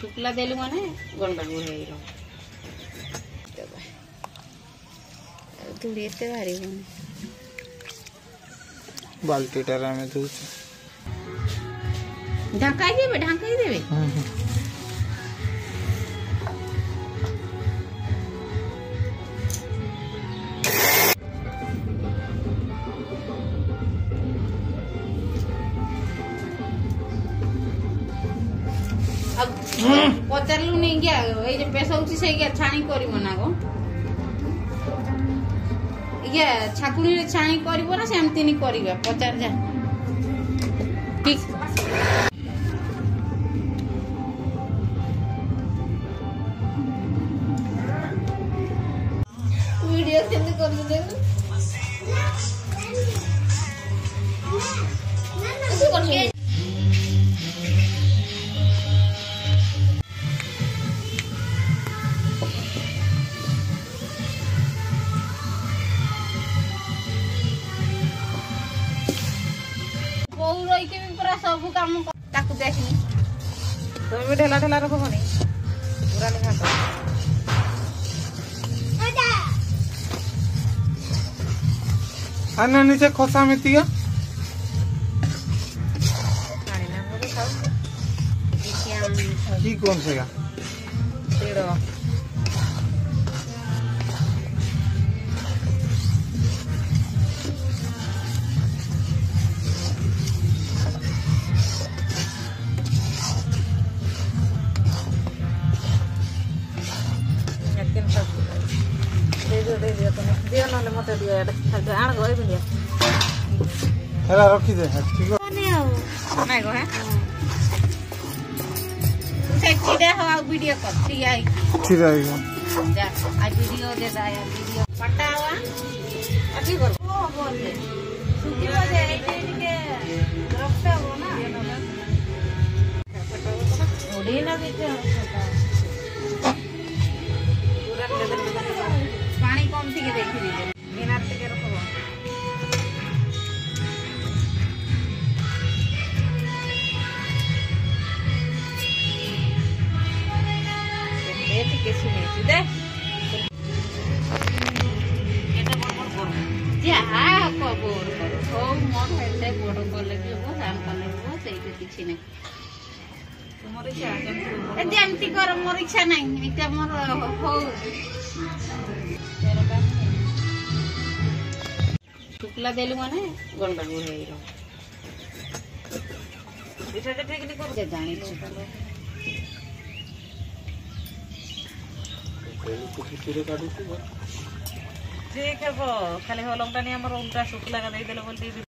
শুকলা দেলু মানে গন্ডগোল হয়ে গেল ধুড়ি এতে ভারি বালতিটারে আমি ধুছি ঢাকাই দেবে पचारू नहीं गया ये पैसा उठी से गया छाणी करी मना गो ये छाकुनी रे छाणी करबो ना सेमती नहीं करिबा पचार जा ठीक वीडियो सेंड कर दे ऐसे करके के भी पूरा सब काम ताकू देखनी तुम भी ढेला ढेला रखो बनी पूरा लिखा तो अन्ना नीचे खोसा में तिया खाने ना वो खाओ की कौन से का तेड़ो दे दियो तुम दियो ना मत दियो खाली आण गई बिंदिया हेला रखी दे ठीक है नहीं गो है सेक्सी दे हो वीडियो कर ठीक है जा आज वीडियो दे दा यार वीडियो पटावा अभी कर ओ बोल दे सुजी बजे के रखता हो ना ओडी ना देते पूरा ले दे पानी कम थी के देखी दीजिए बिना के रखो देखी के सुने दे এটা বড় বড় যা কবর করো ও মন হইতে বড় করলে কি হবো দাম করলে হবো সেইটা কিছু না তোমার ইচ্ছা কেমন যেমতি কর মোর ইচ্ছা নাই এটা মোর হও শুকলা দেলু মানে গন্ডগোল হয়ে গেল এটা ঠিক নি করো জানিছো ठीक है वो खाली हो लंगटा नहीं हमर उल्टा शुक्ला का दे देले बोलती